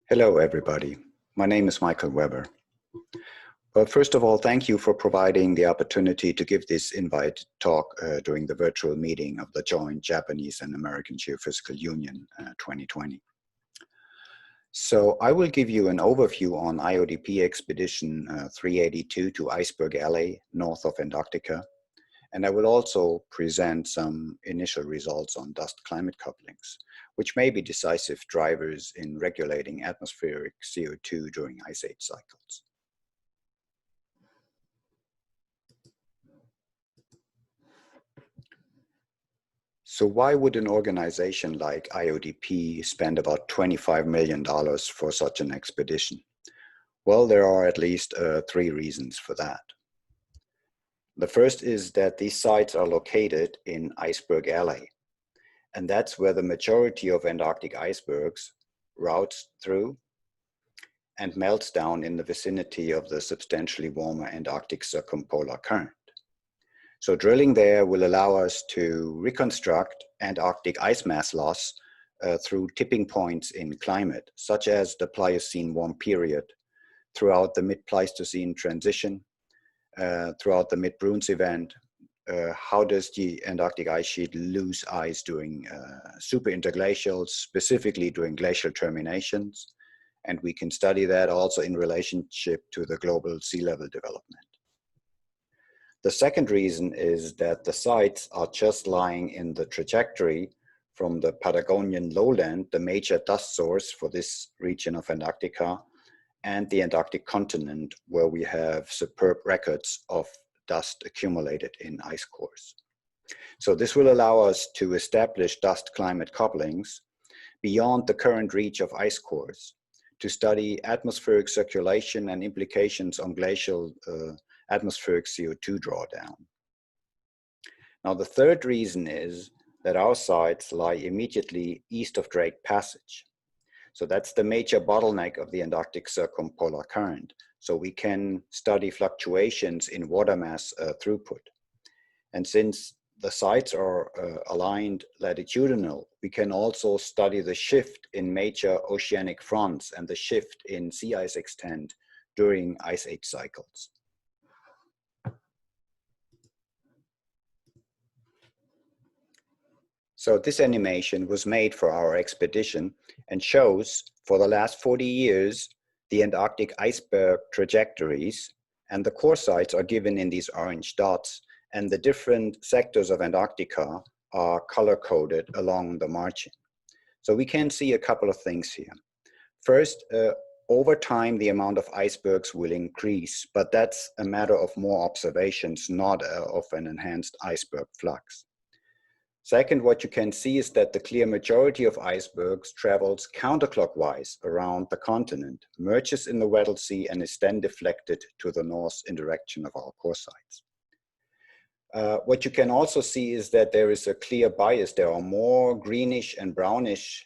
Hello, everybody. My name is Michael Weber. Well, first of all, thank you for providing the opportunity to give this invited talk during the virtual meeting of the joint Japanese and American Geophysical Union 2020. So I will give you an overview on IODP expedition 382 to Iceberg Alley, north of Antarctica. And I will also present some initial results on dust climate couplings, which may be decisive drivers in regulating atmospheric CO2 during ice age cycles. So why would an organization like IODP spend about $25 million for such an expedition? Well, there are at least 3 reasons for that. The first is that these sites are located in Iceberg Alley, and that's where the majority of Antarctic icebergs routes through and melts down in the vicinity of the substantially warmer Antarctic circumpolar current. So drilling there will allow us to reconstruct Antarctic ice mass loss through tipping points in climate, such as the Pliocene warm period, throughout the mid-Pleistocene transition, throughout the mid-Bruns event. How does the Antarctic ice sheet lose ice during super interglacials, specifically during glacial terminations? And we can study that also in relationship to the global sea level development. The second reason is that the sites are just lying in the trajectory from the Patagonian lowland, the major dust source for this region of Antarctica, and the Antarctic continent, where we have superb records of dust accumulated in ice cores. So this will allow us to establish dust climate couplings beyond the current reach of ice cores, to study atmospheric circulation and implications on glacial atmospheric CO2 drawdown. Now, the third reason is that our sites lie immediately east of Drake Passage. So that's the major bottleneck of the Antarctic circumpolar current. So we can study fluctuations in water mass throughput. And since the sites are aligned latitudinal, we can also study the shift in major oceanic fronts and the shift in sea ice extent during ice age cycles. So this animation was made for our expedition and shows for the last 40 years the Antarctic iceberg trajectories, and the core sites are given in these orange dots, and the different sectors of Antarctica are color-coded along the margin. So we can see a couple of things here. First, over time the amount of icebergs will increase, but that's a matter of more observations, not of an enhanced iceberg flux. Second, what you can see is that the clear majority of icebergs travels counterclockwise around the continent, merges in the Weddell Sea, and is then deflected to the north in direction of our core sites. What you can also see is that there is a clear bias. There are more greenish and brownish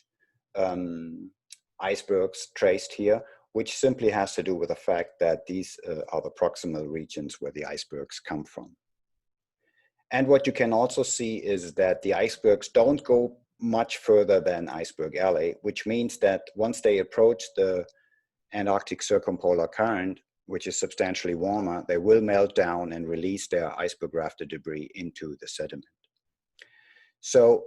icebergs traced here, which simply has to do with the fact that these are the proximal regions where the icebergs come from. And what you can also see is that the icebergs don't go much further than Iceberg Alley, which means that once they approach the Antarctic circumpolar current, which is substantially warmer, they will melt down and release their iceberg rafter debris into the sediment. So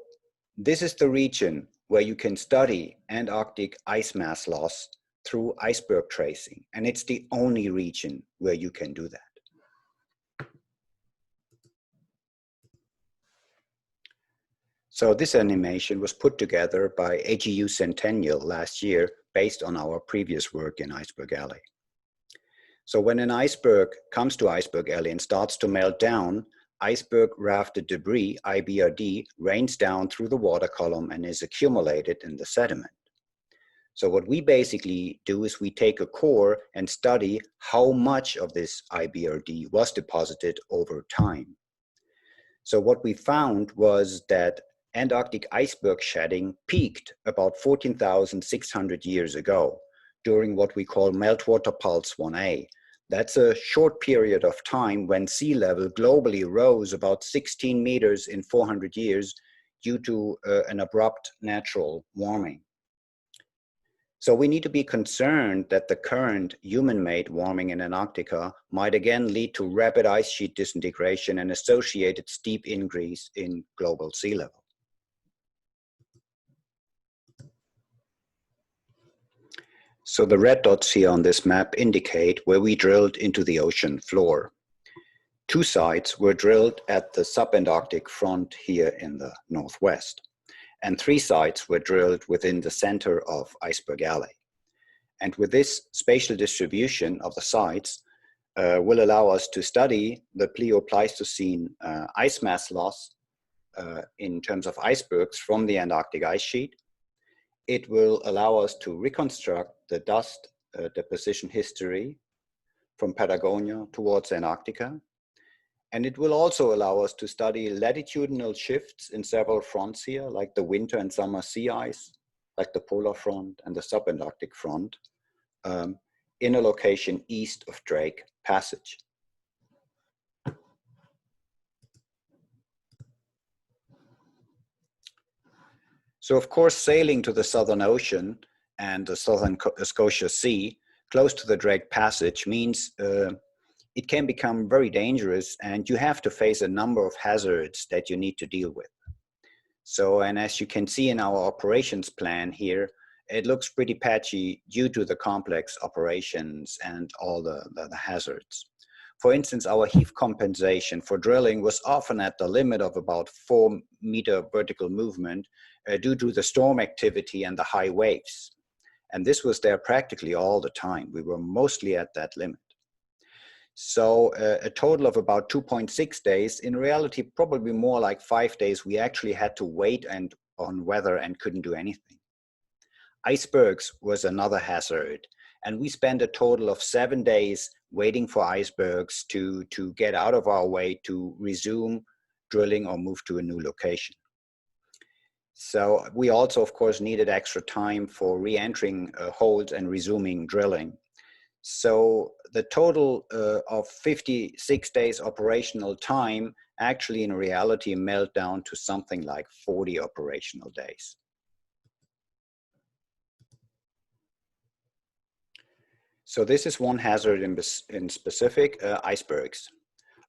this is the region where you can study Antarctic ice mass loss through iceberg tracing, and it's the only region where you can do that. So this animation was put together by AGU Centennial last year based on our previous work in Iceberg Alley. So when an iceberg comes to Iceberg Alley and starts to melt down, iceberg rafted debris, IBRD, rains down through the water column and is accumulated in the sediment. So what we basically do is we take a core and study how much of this IBRD was deposited over time. So what we found was that Antarctic iceberg shedding peaked about 14,600 years ago during what we call meltwater pulse 1A. That's a short period of time when sea level globally rose about 16 meters in 400 years due to an abrupt natural warming. So we need to be concerned that the current human-made warming in Antarctica might again lead to rapid ice sheet disintegration and associated steep increase in global sea level. So the red dots here on this map indicate where we drilled into the ocean floor. 2 sites were drilled at the subantarctic front here in the northwest, and 3 sites were drilled within the center of Iceberg Alley. And with this spatial distribution of the sites will allow us to study the Pleistocene ice mass loss in terms of icebergs from the Antarctic ice sheet. It will allow us to reconstruct the dust deposition history from Patagonia towards Antarctica. And it will also allow us to study latitudinal shifts in several fronts here, like the winter and summer sea ice, like the polar front and the subantarctic front, in a location east of Drake Passage. So of course, sailing to the Southern Ocean and the Southern Scotia Sea, close to the Drake Passage, means it can become very dangerous, and you have to face a number of hazards that you need to deal with. So, and as you can see in our operations plan here, it looks pretty patchy due to the complex operations and all the hazards. For instance, our heave compensation for drilling was often at the limit of about 4 meter vertical movement due to the storm activity and the high waves. And this was there practically all the time. We were mostly at that limit. So a total of about 2.6 days, in reality, probably more like 5 days, we actually had to wait on weather and couldn't do anything. Icebergs was another hazard, and we spent a total of 7 days waiting for icebergs to get out of our way to resume drilling or move to a new location. So we also, of course, needed extra time for re-entering holes and resuming drilling. So the total of 56 days operational time actually in reality melted down to something like 40 operational days. So this is one hazard in specific, icebergs.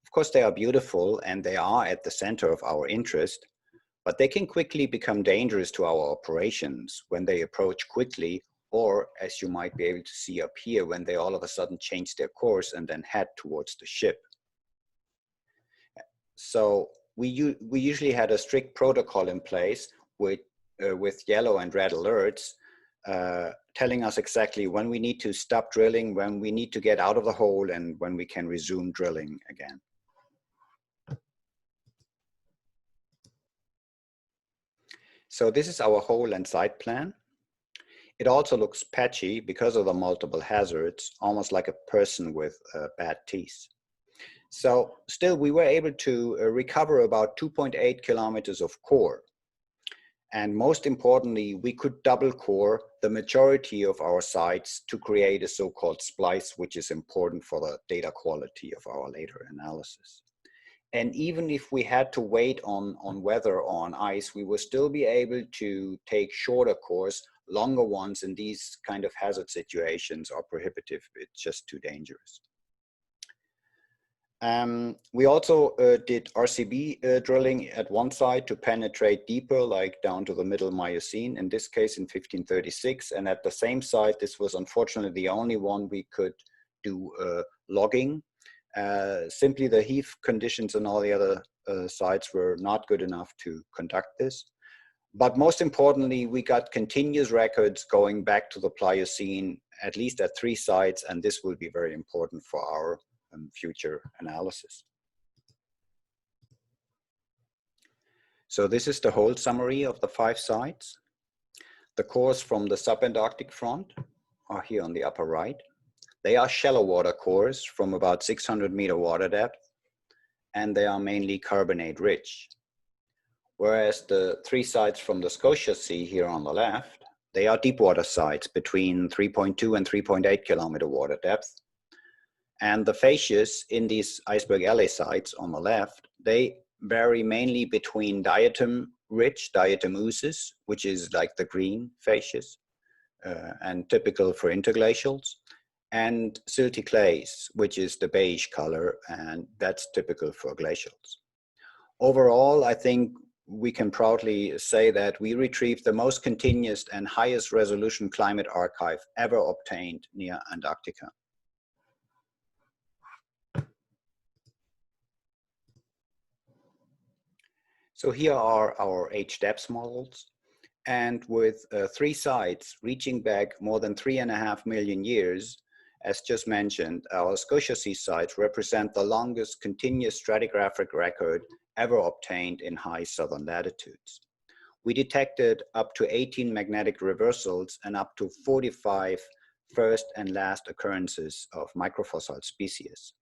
Of course, they are beautiful and they are at the center of our interest, but they can quickly become dangerous to our operations when they approach quickly, or as you might be able to see up here, when they all of a sudden change their course and then head towards the ship. So we usually had a strict protocol in place with yellow and red alerts, telling us exactly when we need to stop drilling, when we need to get out of the hole, and when we can resume drilling again. So this is our hole and site plan. It also looks patchy because of the multiple hazards, almost like a person with bad teeth. So still, we were able to recover about 2.8 kilometers of core. And most importantly, we could double core the majority of our sites to create a so-called splice, which is important for the data quality of our later analysis. And even if we had to wait on weather or on ice, we would still be able to take shorter cores. Longer ones in these kind of hazard situations are prohibitive. It's just too dangerous. We also did RCB drilling at one site to penetrate deeper, like down to the middle Miocene, in this case in 1536. And at the same site, this was unfortunately the only one we could do logging. Simply the heave conditions and all the other sites were not good enough to conduct this. But most importantly, we got continuous records going back to the Pliocene, at least at 3 sites, and this will be very important for our future analysis. So this is the whole summary of the 5 sites. The cores from the subantarctic front are here on the upper right. They are shallow water cores from about 600 meter water depth, and they are mainly carbonate rich. Whereas the 3 sites from the Scotia Sea here on the left, they are deep water sites between 3.2 and 3.8 kilometer water depth. And the facies in these Iceberg Alley sites on the left, they vary mainly between diatom rich, diatom oozes, which is like the green facies, and typical for interglacials, and silty clays, which is the beige color, and that's typical for glacials. Overall, I think we can proudly say that we retrieved the most continuous and highest resolution climate archive ever obtained near Antarctica. So here are our HDEPS models, and with 3 sites reaching back more than 3.5 million years, as just mentioned, our Scotia Sea sites represent the longest continuous stratigraphic record ever obtained in high southern latitudes. We detected up to 18 magnetic reversals and up to 45 first and last occurrences of microfossil species.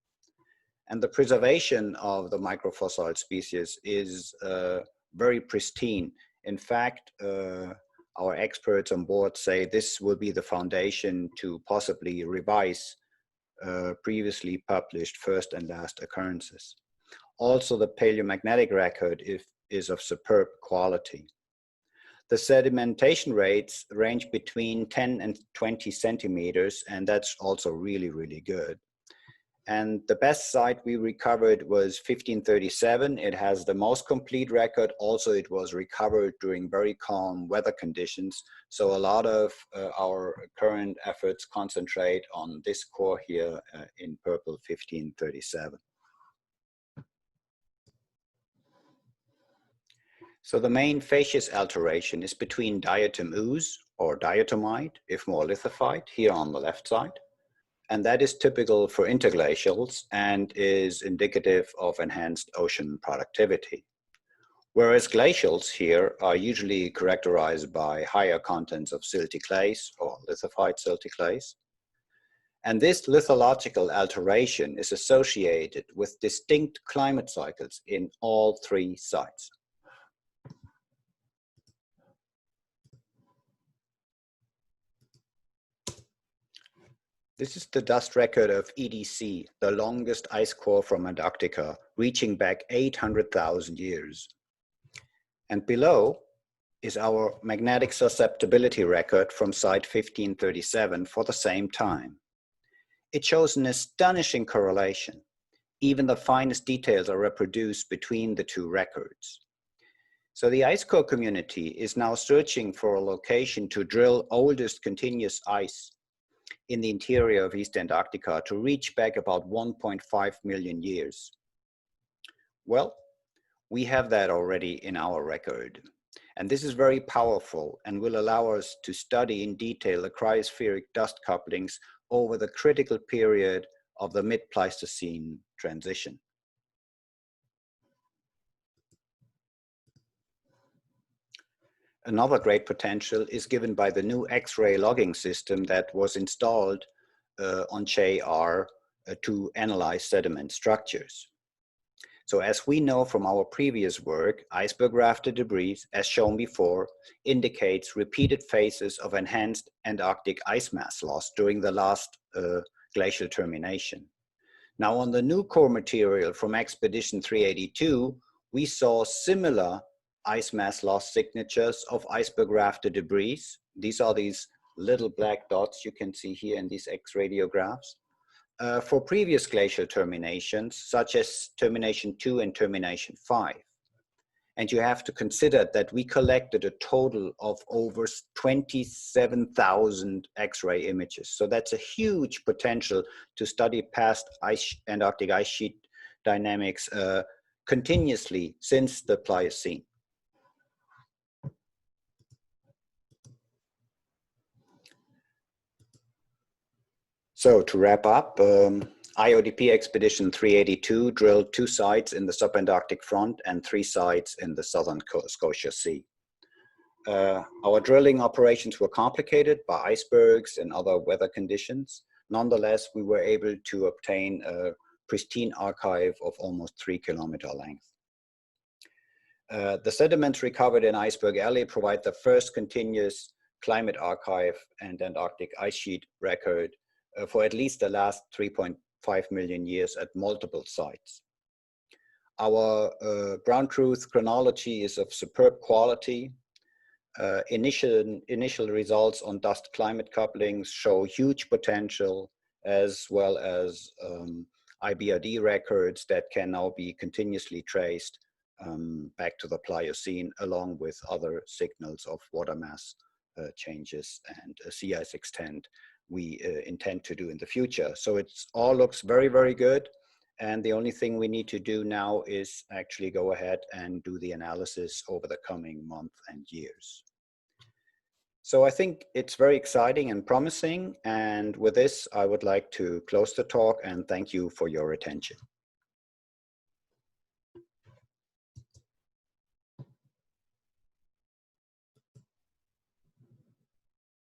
And the preservation of the microfossil species is very pristine. In fact, our experts on board say this will be the foundation to possibly revise previously published first and last occurrences. Also, the paleomagnetic record is of superb quality. The sedimentation rates range between 10 and 20 centimeters, and that's also really, really good. And the best site we recovered was 1537. It has the most complete record. Also, it was recovered during very calm weather conditions. So a lot of our current efforts concentrate on this core here in purple, 1537. So the main facies alteration is between diatom ooze or diatomite, if more lithified, here on the left side. And that is typical for interglacials and is indicative of enhanced ocean productivity. Whereas glacials here are usually characterized by higher contents of silty clays or lithified silty clays. And this lithological alteration is associated with distinct climate cycles in all 3 sites. This is the dust record of EDC, the longest ice core from Antarctica, reaching back 800,000 years. And below is our magnetic susceptibility record from site 1537 for the same time. It shows an astonishing correlation. Even the finest details are reproduced between the 2 records. So the ice core community is now searching for a location to drill oldest continuous ice in the interior of East Antarctica to reach back about 1.5 million years. Well, we have that already in our record. And this is very powerful and will allow us to study in detail the cryospheric dust couplings over the critical period of the mid-Pleistocene transition. Another great potential is given by the new X-ray logging system that was installed on JR to analyze sediment structures. So as we know from our previous work, iceberg rafted debris, as shown before, indicates repeated phases of enhanced Antarctic ice mass loss during the last glacial termination. Now on the new core material from Expedition 382, we saw similar ice mass loss signatures of iceberg rafted debris. These are these little black dots you can see here in these X-radiographs. For previous glacial terminations, such as termination 2 and termination 5. And you have to consider that we collected a total of over 27,000 X-ray images. So that's a huge potential to study past Antarctic ice sheet dynamics continuously since the Pliocene. So to wrap up, IODP Expedition 382 drilled 2 sites in the subantarctic front and 3 sites in the southern Scotia Sea. Our drilling operations were complicated by icebergs and other weather conditions. Nonetheless, we were able to obtain a pristine archive of almost 3-kilometer length. The sediments recovered in Iceberg Alley provide the first continuous climate archive and Antarctic ice sheet record for at least the last 3.5 million years at multiple sites. Our ground truth chronology is of superb quality. initial results on dust climate couplings show huge potential, as well as IBRD records that can now be continuously traced back to the Pliocene, along with other signals of water mass changes and sea ice extent we intend to do in the future. So it all looks very, very good. And the only thing we need to do now is actually go ahead and do the analysis over the coming month and years. So I think it's very exciting and promising. And with this, I would like to close the talk and thank you for your attention.